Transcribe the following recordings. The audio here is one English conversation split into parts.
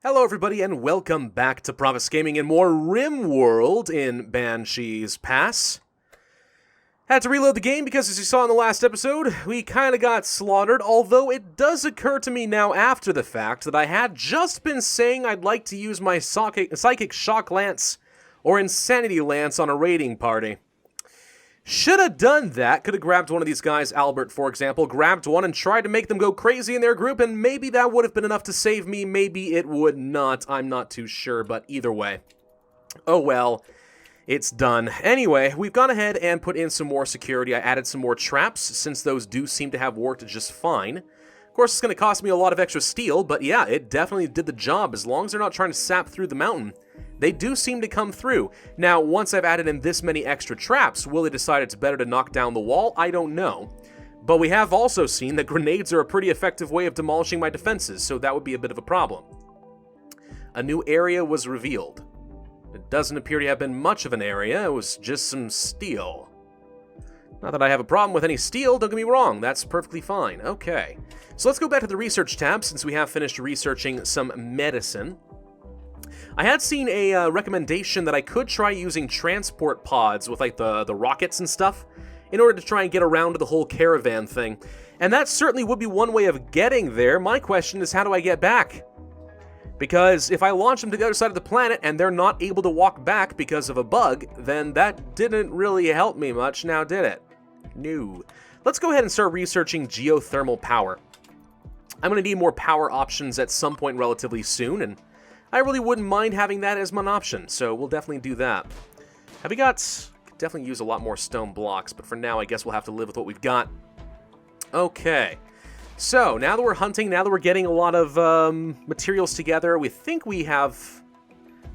Hello everybody and welcome back to Pravus Gaming and more Rimworld in Banshee's Pass. Had to reload the game because, as you saw in the last episode, we kind of got slaughtered, although it does occur to me now after the fact that I had just been saying I'd like to use my Psychic Shock Lance or Insanity Lance on a raiding party. Should have done that. Could have grabbed one of these guys, Albert, for example, grabbed one and tried to make them go crazy in their group, and maybe that would have been enough to save me. Maybe it would not. I'm not too sure, but either way. Oh well, it's done. Anyway, we've gone ahead and put in some more security. I added some more traps, since those do seem to have worked just fine. Of course, it's going to cost me a lot of extra steel, but yeah, it definitely did the job. As long as they're not trying to sap through the mountain, they do seem to come through. Now, once I've added in this many extra traps, will they decide it's better to knock down the wall? I don't know. But we have also seen that grenades are a pretty effective way of demolishing my defenses, so that would be a bit of a problem. A new area was revealed. It doesn't appear to have been much of an area, it was just some steel. Not that I have a problem with any steel, don't get me wrong, that's perfectly fine. Okay, so let's go back to the research tab since we have finished researching some medicine. I had seen a recommendation that I could try using transport pods with like the rockets and stuff in order to try and get around to the whole caravan thing. And that certainly would be one way of getting there. My question is, how do I get back? Because if I launch them to the other side of the planet and they're not able to walk back because of a bug, then that didn't really help me much, now did it? No. Let's go ahead and start researching geothermal power. I'm going to need more power options at some point relatively soon, and I really wouldn't mind having that as an option, so we'll definitely do that. Have we got... Could definitely use a lot more stone blocks, but for now I guess we'll have to live with what we've got. Okay. So, now that we're hunting, now that we're getting a lot of materials together, we think we have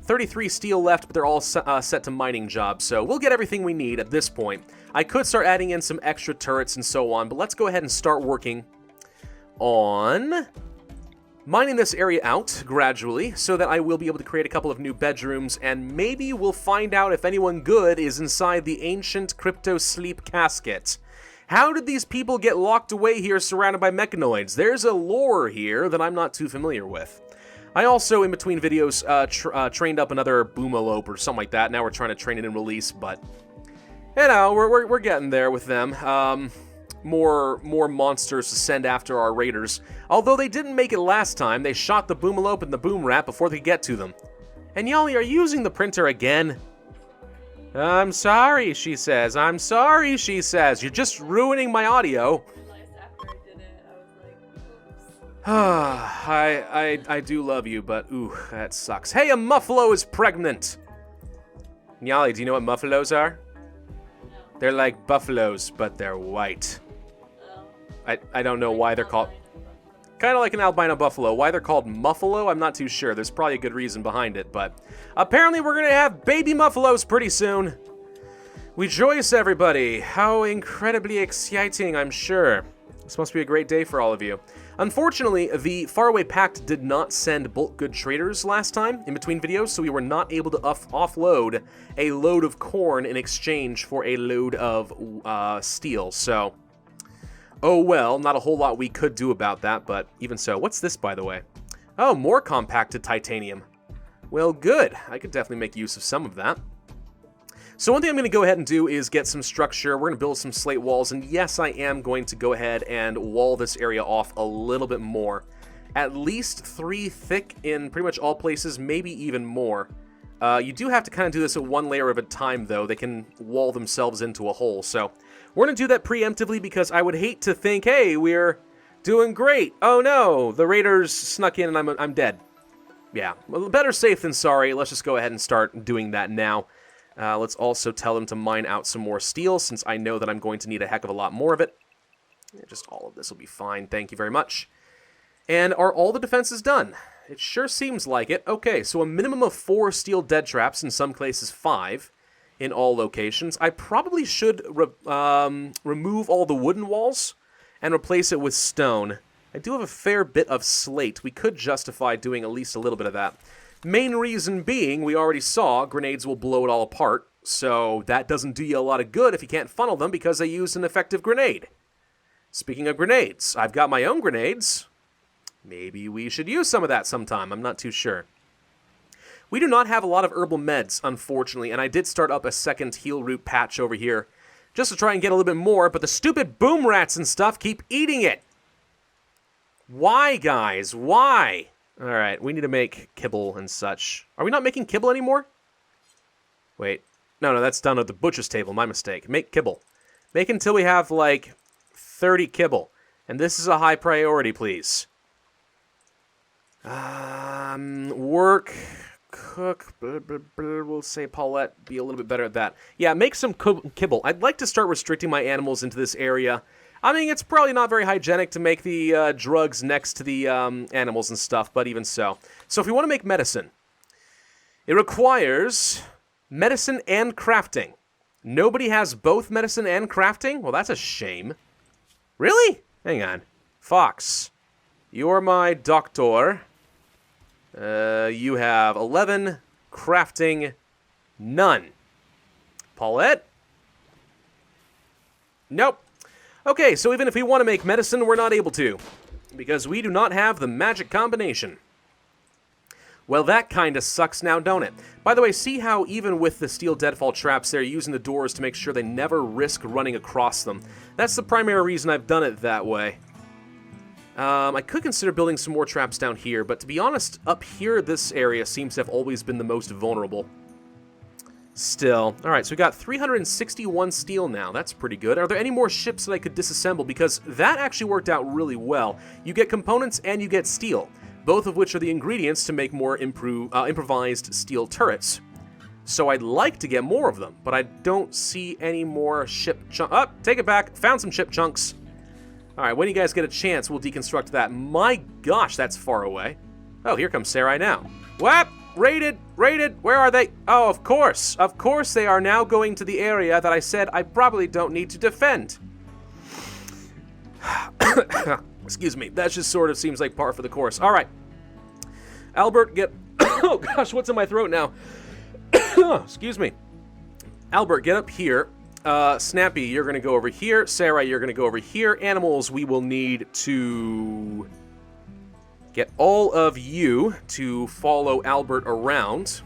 33 steel left, but they're all set to mining jobs, so we'll get everything we need at this point. I could start adding in some extra turrets and so on, but let's go ahead and start working on mining this area out gradually so that I will be able to create a couple of new bedrooms, and maybe we'll find out if anyone good is inside the ancient cryosleep casket. How did these people get locked away here surrounded by mechanoids? There's a lore here that I'm not too familiar with. I also, in between videos, trained up another boomalope or something like that. Now we're trying to train it in release, but you know, we're getting there with them. More monsters to send after our raiders. Although they didn't make it last time, they shot the boomalope and the boom rat before they could get to them. And y'all are using the printer again? I'm sorry, she says. I'm sorry, she says. You're just ruining my audio. After I did it, I was like, oops. I do love you, but ooh, that sucks. Hey, a muffalo is pregnant! Nyali, do you know what muffalos are? No. They're like buffaloes, but they're white. I don't know why they're called... Kind of like an albino buffalo. Why they're called muffalo, I'm not too sure. There's probably a good reason behind it, but apparently we're going to have baby muffalos pretty soon. Rejoice, everybody. How incredibly exciting, I'm sure. This must be a great day for all of you. Unfortunately, the Faraway Pact did not send bulk good traders last time in between videos, so we were not able to offload a load of corn in exchange for a load of steel, so... Oh well, not a whole lot we could do about that, but even so. What's this, by the way? Oh, more compacted titanium. Well, good. I could definitely make use of some of that. So one thing I'm going to go ahead and do is get some structure. We're going to build some slate walls, and yes, I am going to go ahead and wall this area off a little bit more. At least 3 thick in pretty much all places, maybe even more. You do have to kind of do this at one layer at a time, though. They can wall themselves into a hole, so... We're going to do that preemptively because I would hate to think, hey, we're doing great. Oh no, the raiders snuck in and I'm dead. Yeah, well, better safe than sorry. Let's just go ahead and start doing that now. Let's also tell them to mine out some more steel since I know that I'm going to need a heck of a lot more of it. Just all of this will be fine. Thank you very much. And are all the defenses done? It sure seems like it. Okay, so a minimum of 4 steel dead traps, in some cases 5. In all locations. I probably should remove all the wooden walls and replace it with stone. I do have a fair bit of slate. We could justify doing at least a little bit of that. Main reason being, we already saw, grenades will blow it all apart, so that doesn't do you a lot of good if you can't funnel them because they used an effective grenade. Speaking of grenades, I've got my own grenades. Maybe we should use some of that sometime. I'm not too sure. We do not have a lot of herbal meds, unfortunately, and I did start up a second heal root patch over here just to try and get a little bit more, but the stupid boom rats and stuff keep eating it. Why, guys? Why? All right, we need to make kibble and such. Are we not making kibble anymore? Wait. No, that's done at the butcher's table. My mistake. Make kibble. Make until we have, like, 30 kibble. And this is a high priority, please. Work, cook, we'll say Paulette be a little bit better at that. Yeah, make some kibble. I'd like to start restricting my animals into this area. I mean, it's probably not very hygienic to make the drugs next to the animals and stuff, but even so. So if we want to make medicine, it requires medicine and crafting. Nobody has both medicine and crafting? Well, that's a shame. Really? Hang on. Fox, you're my doctor. You have 11, crafting, none. Paulette? Nope. Okay, so even if we want to make medicine, we're not able to, because we do not have the magic combination. Well, that kinda sucks now, don't it? By the way, see how even with the steel deadfall traps, they're using the doors to make sure they never risk running across them. That's the primary reason I've done it that way. I could consider building some more traps down here, but to be honest, up here, this area seems to have always been the most vulnerable. Still. Alright, so we got 361 steel now. That's pretty good. Are there any more ships that I could disassemble? Because that actually worked out really well. You get components and you get steel, both of which are the ingredients to make more improvised steel turrets. So I'd like to get more of them, but I don't see any more ship chunks. Oh, take it back. Found some ship chunks. Alright, when you guys get a chance, we'll deconstruct that. My gosh, that's far away. Oh, here comes Sarai now. What? Raided! Where are they? Oh, of course. Of course they are now going to the area that I said I probably don't need to defend. Excuse me. That just sort of seems like par for the course. Alright. Albert, get... Oh, gosh, what's in my throat now? Excuse me. Albert, get up here. Snappy, you're going to go over here. Sarah, you're going to go over here. Animals, we will need to get all of you to follow Albert around.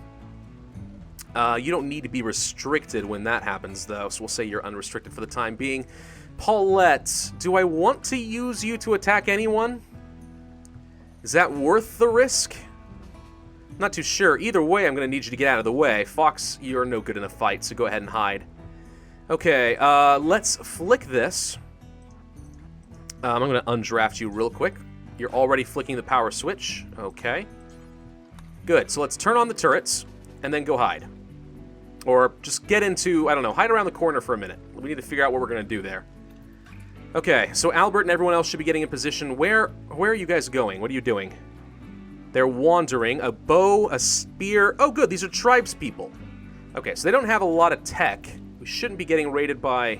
You don't need to be restricted when that happens, though, so we'll say you're unrestricted for the time being. Paulette, do I want to use you to attack anyone? Is that worth the risk? Not too sure. Either way, I'm going to need you to get out of the way. Fox, you're no good in a fight, so go ahead and hide. Okay, let's flick this. I'm going to undraft you real quick. You're already flicking the power switch. Okay. Good, so let's turn on the turrets, and then go hide. Or just get into, I don't know, hide around the corner for a minute. We need to figure out what we're going to do there. Okay, so Albert and everyone else should be getting in position. Where are you guys going? What are you doing? They're wandering. A bow, a spear. Oh, good, these are tribes people. Okay, so they don't have a lot of tech. We shouldn't be getting raided by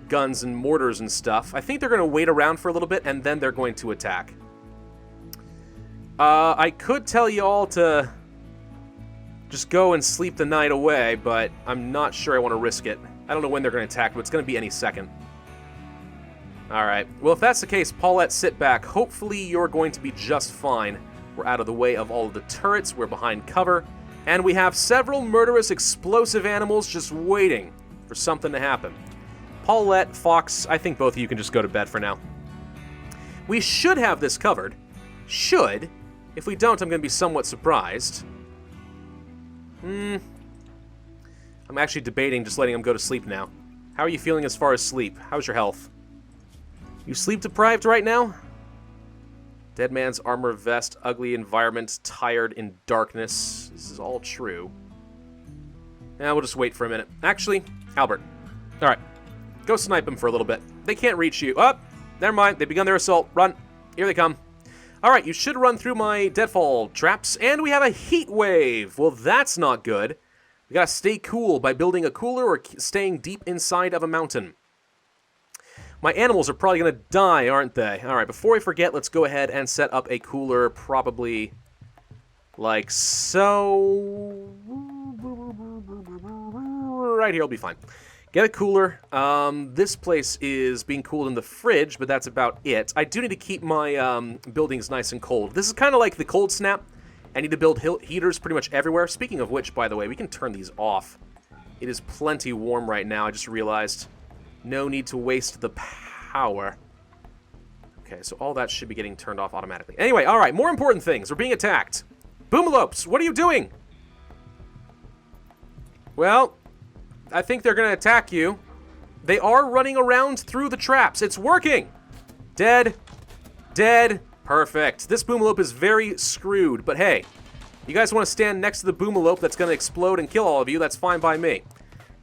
guns and mortars and stuff. I think they're going to wait around for a little bit, and then they're going to attack. I could tell you all to just go and sleep the night away, but I'm not sure I want to risk it. I don't know when they're going to attack, but it's going to be any second. Alright, well if that's the case, Paulette, sit back. Hopefully you're going to be just fine. We're out of the way of all of the turrets, we're behind cover, and we have several murderous explosive animals just waiting for something to happen. Paulette, Fox, I think both of you can just go to bed for now. We should have this covered. Should. If we don't, I'm going to be somewhat surprised. I'm actually debating just letting him go to sleep now. How are you feeling as far as sleep? How's your health? You sleep deprived right now? Dead man's armor vest, ugly environment, tired in darkness. This is all true. Now we'll just wait for a minute. Actually, Albert. Alright. Go snipe him for a little bit. They can't reach you. Oh, never mind. They've begun their assault. Run. Here they come. Alright, you should run through my deadfall traps, and we have a heat wave. Well, that's not good. We gotta stay cool by building a cooler or staying deep inside of a mountain. My animals are probably going to die, aren't they? Alright, before I forget, let's go ahead and set up a cooler probably like so. Right here will be fine. Get a cooler. This place is being cooled in the fridge, but that's about it. I do need to keep my buildings nice and cold. This is kind of like the cold snap. I need to build heaters pretty much everywhere. Speaking of which, by the way, we can turn these off. It is plenty warm right now, I just realized. No need to waste the power. Okay, so all that should be getting turned off automatically. Anyway, alright, more important things. We're being attacked. Boomalopes, what are you doing? Well, I think they're going to attack you. They are running around through the traps. It's working! Dead. Dead. Perfect. This boomalope is very screwed, but hey, you guys want to stand next to the boomalope that's going to explode and kill all of you, that's fine by me.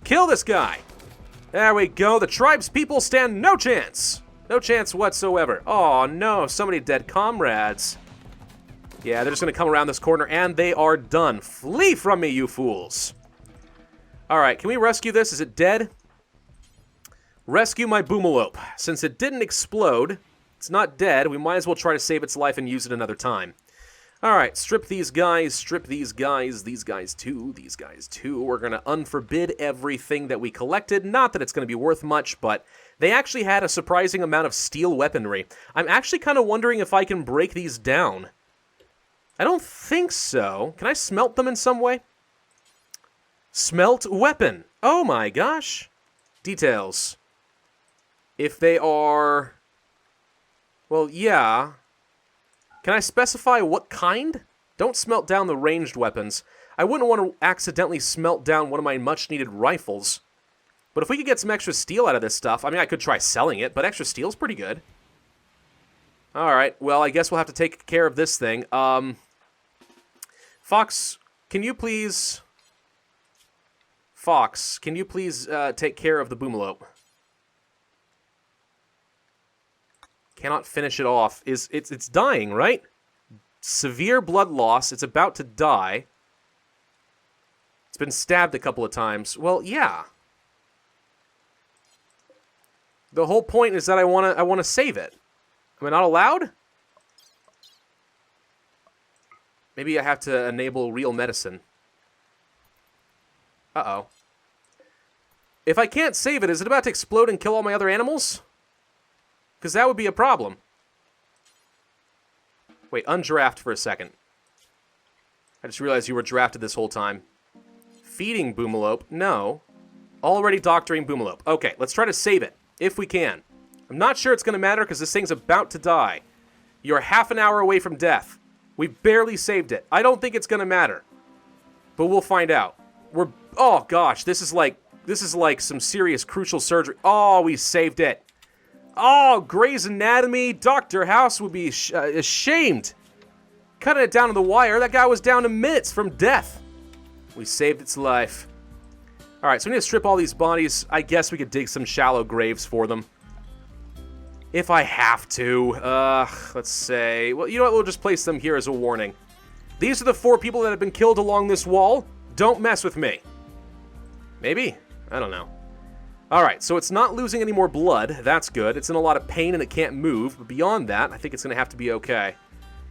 Kill this guy! There we go. The tribe's people stand no chance. No chance whatsoever. Oh no, so many dead comrades. Yeah, they're just going to come around this corner and they are done. Flee from me, you fools. Alright, can we rescue this? Is it dead? Rescue my boomalope. Since it didn't explode, it's not dead, we might as well try to save its life and use it another time. Alright, strip these guys these guys too. We're going to unforbid everything that we collected. Not that it's going to be worth much, but they actually had a surprising amount of steel weaponry. I'm actually kind of wondering if I can break these down. I don't think so. Can I smelt them in some way? Smelt weapon. Oh my gosh. Details. If they are... Well, yeah. Can I specify what kind? Don't smelt down the ranged weapons. I wouldn't want to accidentally smelt down one of my much-needed rifles. But if we could get some extra steel out of this stuff, I mean, I could try selling it, but extra steel's pretty good. Alright, well, I guess we'll have to take care of this thing. Fox, can you please... Fox, can you please take care of the boomalope? Cannot finish it off. It's dying, right? Severe blood loss. It's about to die. It's been stabbed a couple of times. Well, yeah. The whole point is that I want to save it. Am I not allowed? Maybe I have to enable real medicine. Uh-oh. If I can't save it, is it about to explode and kill all my other animals? Because that would be a problem. Wait, undraft for a second. I just realized you were drafted this whole time. Feeding boomalope? No. Already doctoring boomalope. Okay, let's try to save it, if we can. I'm not sure it's going to matter because this thing's about to die. You're half an hour away from death. We barely saved it. I don't think it's going to matter. But we'll find out. Oh gosh, this is like some serious crucial surgery. Oh, we saved it. Oh, Grey's Anatomy, Dr. House would be ashamed. Cutting it down to the wire, that guy was down to minutes from death. We saved its life. Alright, so we need to strip all these bodies. I guess we could dig some shallow graves for them. If I have to. Let's say... Well, you know what? We'll just place them here as a warning. These are the 4 people that have been killed along this wall. Don't mess with me. Maybe? I don't know. Alright, so it's not losing any more blood. That's good. It's in a lot of pain and it can't move. But beyond that, I think it's going to have to be okay.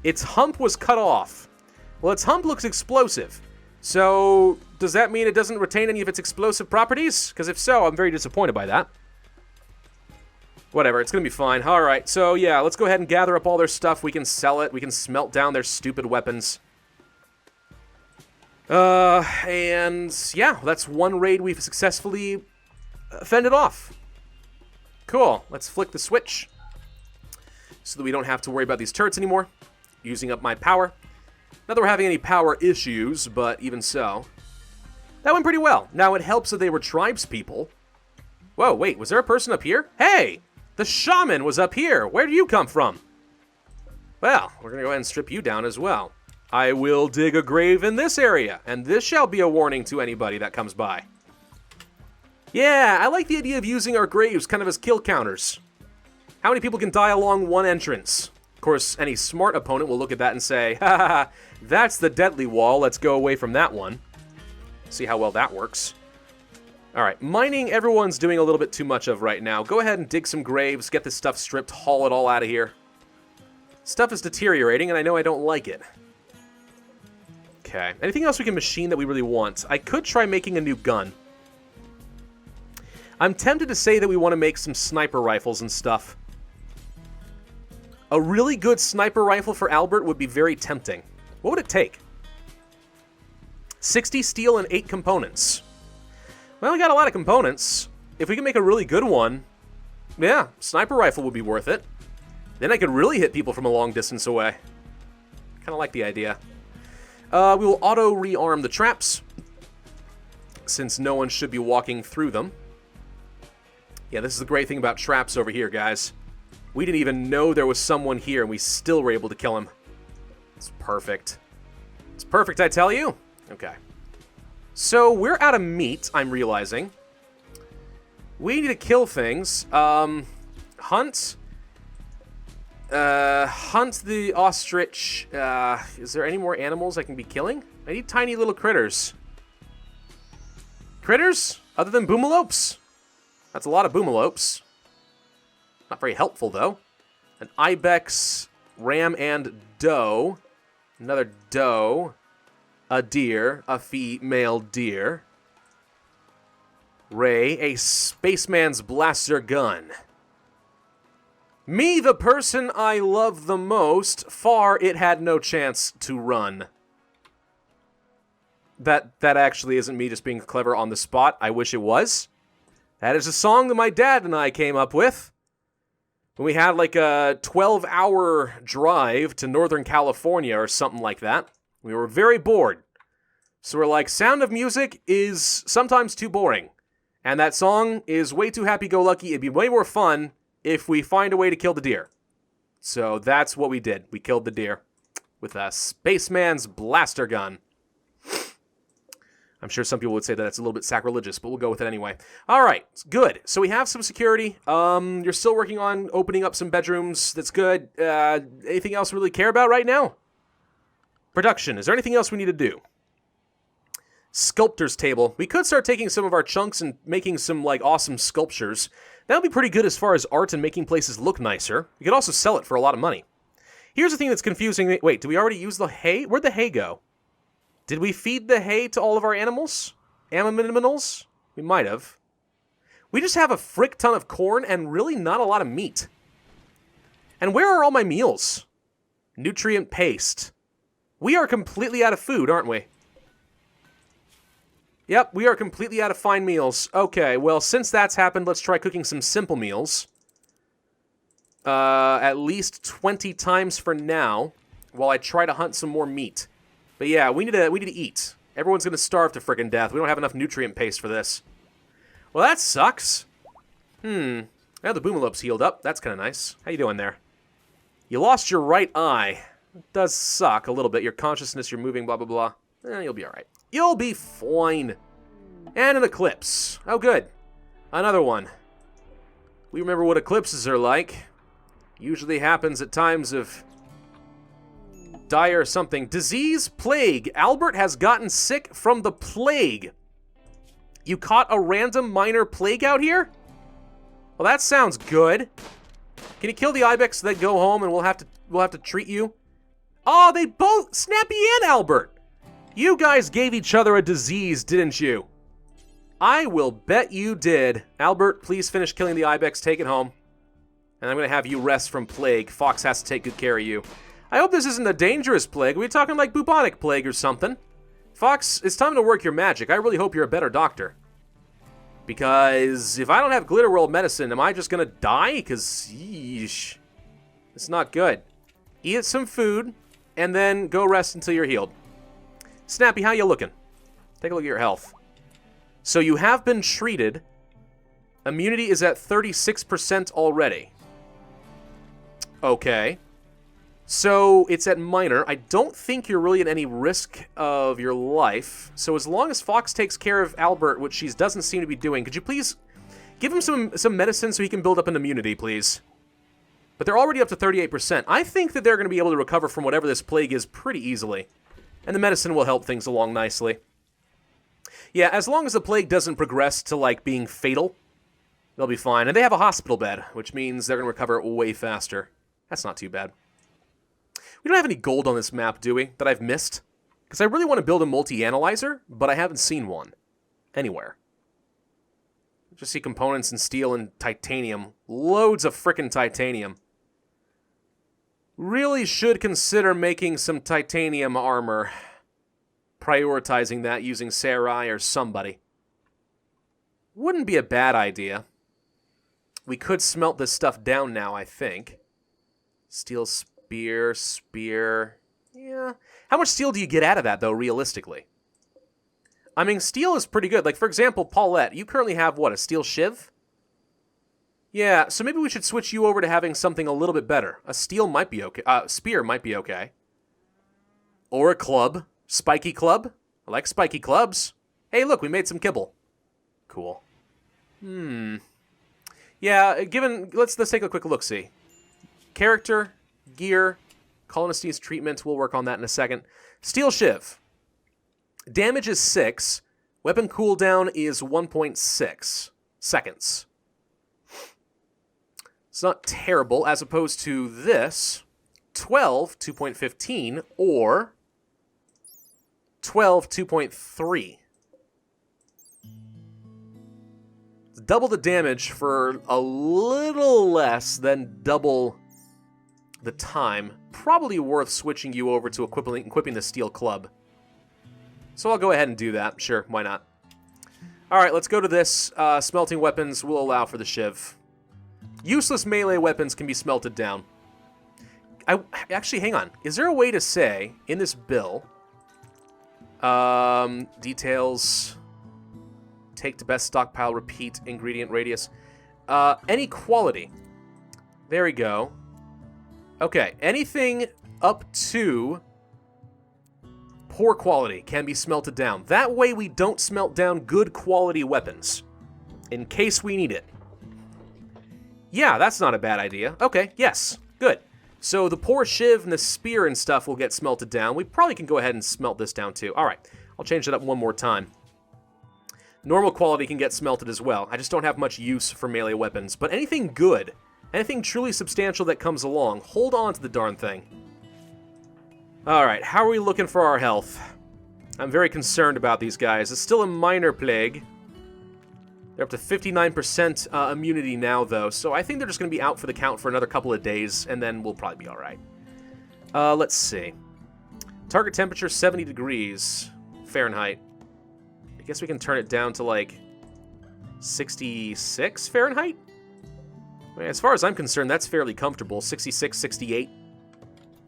Its hump was cut off. Well, its hump looks explosive. So, does that mean it doesn't retain any of its explosive properties? Because if so, I'm very disappointed by that. Whatever, it's going to be fine. Alright, so yeah, let's go ahead and gather up all their stuff. We can sell it. We can smelt down their stupid weapons. And yeah, that's one raid we've successfully fended off. Cool. Let's flick the switch so that we don't have to worry about these turrets anymore. Using up my power. Not that we're having any power issues, but even so. That went pretty well. Now, it helps that they were tribes people. Whoa, wait, was there a person up here? Hey! The shaman was up here! Where do you come from? Well, we're gonna go ahead and strip you down as well. I will dig a grave in this area, and this shall be a warning to anybody that comes by. Yeah, I like the idea of using our graves kind of as kill counters. How many people can die along one entrance? Of course, any smart opponent will look at that and say, ha ha ha, that's the deadly wall, let's go away from that one. See how well that works. Alright, mining everyone's doing a little bit too much of right now. Go ahead and dig some graves, get this stuff stripped, haul it all out of here. Stuff is deteriorating, and I know I don't like it. Okay, anything else we can machine that we really want? I could try making a new gun. I'm tempted to say that we want to make some sniper rifles and stuff. A really good sniper rifle for Albert would be very tempting. What would it take? 60 steel and 8 components. Well, we got a lot of components. If we can make a really good one, yeah, sniper rifle would be worth it. Then I could really hit people from a long distance away. Kind of like the idea. We will auto-rearm the traps, since no one should be walking through them. Yeah, this is the great thing about traps over here, guys. We didn't even know there was someone here, and we still were able to kill him. It's perfect. It's perfect, I tell you. Okay. So, we're out of meat, I'm realizing. We need to kill things. Hunt the ostrich. Is there any more animals I can be killing? I need tiny little critters. Critters? Other than boomalopes? That's a lot of boomalopes. Not very helpful, though. An ibex, ram, and doe. Another doe. A deer. A female deer. Ray, a spaceman's blaster gun. Me, the person I love the most, far it had no chance to run. That actually isn't me just being clever on the spot. I wish it was. That is a song that my dad and I came up with when we had like a 12-hour drive to Northern California or something like that. We were very bored. So we're like, Sound of Music is sometimes too boring. And that song is way too happy-go-lucky. It'd be way more fun if we find a way to kill the deer. So that's what we did. We killed the deer with a spaceman's blaster gun. I'm sure some people would say that that's a little bit sacrilegious, but we'll go with it anyway. All right, good. So we have some security. You're still working on opening up some bedrooms. That's good. Anything else we really care about right now? Production. Is there anything else we need to do? Sculptor's table. We could start taking some of our chunks and making some, like, awesome sculptures. That would be pretty good as far as art and making places look nicer. We could also sell it for a lot of money. Here's the thing that's confusing. Wait, did we already use the hay? Where'd the hay go? Did we feed the hay to all of our animals? Animals? We might have. We just have a frick ton of corn and really not a lot of meat. And where are all my meals? Nutrient paste. We are completely out of food, aren't we? Yep, we are completely out of fine meals. Okay, well, since that's happened, let's try cooking some simple meals. At least 20 times for now, while I try to hunt some more meat. But yeah, we need to eat. Everyone's gonna starve to frickin' death. We don't have enough nutrient paste for this. Well, that sucks. Now the boomalope's healed up. That's kind of nice. How you doing there? You lost your right eye. It does suck a little bit. Your consciousness, you're moving, blah, blah, blah. You'll be all right. You'll be fine. And an eclipse. Oh, good. Another one. We remember what eclipses are like. Usually happens at times of dire something. Disease, plague. Albert has gotten sick from the plague. You caught a random minor plague out here? Well, that sounds good. Can you kill the ibex, then go home, and we'll have to treat you? Oh, they both, Snappy and Albert. You guys gave each other a disease, didn't you? I will bet you did. Albert, please finish killing the ibex, take it home. And I'm going to have you rest from plague. Fox has to take good care of you. I hope this isn't a dangerous plague. We're talking like bubonic plague or something. Fox, it's time to work your magic. I really hope you're a better doctor. Because if I don't have Glitter World medicine, am I just going to die? Because, yeesh. It's not good. Eat some food, and then go rest until you're healed. Snappy, how you looking? Take a look at your health. So you have been treated. Immunity is at 36% already. Okay. So it's at minor. I don't think you're really at any risk of your life. So as long as Fox takes care of Albert, which she doesn't seem to be doing, could you please give him some medicine so he can build up an immunity, please? But they're already up to 38%. I think that they're going to be able to recover from whatever this plague is pretty easily. And the medicine will help things along nicely. Yeah, as long as the plague doesn't progress to, like, being fatal, they'll be fine. And they have a hospital bed, which means they're going to recover way faster. That's not too bad. We don't have any gold on this map, do we, that I've missed? Because I really want to build a multi-analyzer, but I haven't seen one. Anywhere. Just see components in steel and titanium. Loads of frickin' titanium. Really should consider making some titanium armor. Prioritizing that using Sarai or somebody. Wouldn't be a bad idea. We could smelt this stuff down now, I think. Steel spear. Yeah. How much steel do you get out of that, though, realistically? I mean, steel is pretty good. Like, for example, Paulette, you currently have, what, a steel shiv? Yeah, so maybe we should switch you over to having something a little bit better. A steel might be okay. Spear might be okay. Or a club. Spiky club. I like spiky clubs. Hey, look, we made some kibble. Cool. Yeah, let's take a quick look-see. Character, gear, colonists treatment. We'll work on that in a second. Steel shiv. Damage is 6. Weapon cooldown is 1.6 seconds. It's not terrible, as opposed to this, 12, 2.15, or 12, 2.3. Double the damage for a little less than double the time. Probably worth switching you over to equipping the steel club. So I'll go ahead and do that. Sure, why not? Alright, let's go to this. Smelting weapons will allow for the shiv. Useless melee weapons can be smelted down. Actually, hang on. Is there a way to say, in this bill, details, take to best stockpile, repeat, ingredient radius, any quality. There we go. Okay, anything up to poor quality can be smelted down. That way we don't smelt down good quality weapons, in case we need it. Yeah, that's not a bad idea. Okay, yes, good. So the poor shiv and the spear and stuff will get smelted down. We probably can go ahead and smelt this down too. All right, I'll change that up one more time. Normal quality can get smelted as well. I just don't have much use for melee weapons. But anything good, anything truly substantial that comes along, hold on to the darn thing. All right, how are we looking for our health? I'm very concerned about these guys. It's still a minor plague. They're up to 59% immunity now, though, so I think they're just going to be out for the count for another couple of days, and then we'll probably be all right. Let's see. Target temperature, 70 degrees Fahrenheit. I guess we can turn it down to, like, 66 Fahrenheit? I mean, as far as I'm concerned, that's fairly comfortable. 66, 68.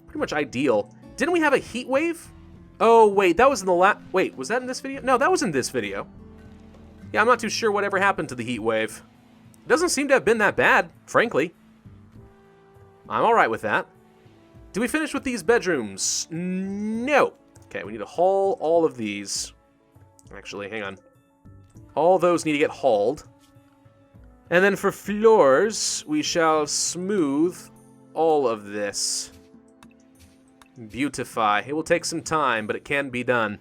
Pretty much ideal. Didn't we have a heat wave? Oh, wait, that was in the Wait, was that in this video? No, that was in this video. Yeah, I'm not too sure whatever happened to the heat wave. It doesn't seem to have been that bad, frankly. I'm alright with that. Did we finish with these bedrooms? No. Okay, we need to haul all of these. Actually, hang on. All those need to get hauled. And then for floors, we shall smooth all of this. Beautify. It will take some time, but it can be done.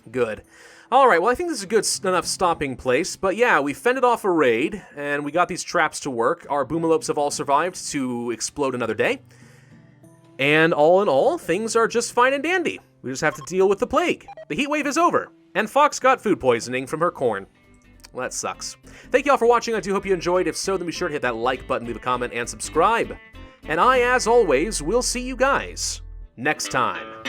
Good. Alright, well I think this is a good enough stopping place, but yeah, we fended off a raid, and we got these traps to work. Our boomalopes have all survived to explode another day. And all in all, things are just fine and dandy. We just have to deal with the plague. The heat wave is over, and Fox got food poisoning from her corn. Well, that sucks. Thank you all for watching. I do hope you enjoyed. If so, then be sure to hit that like button, leave a comment, and subscribe. And I, as always, will see you guys next time.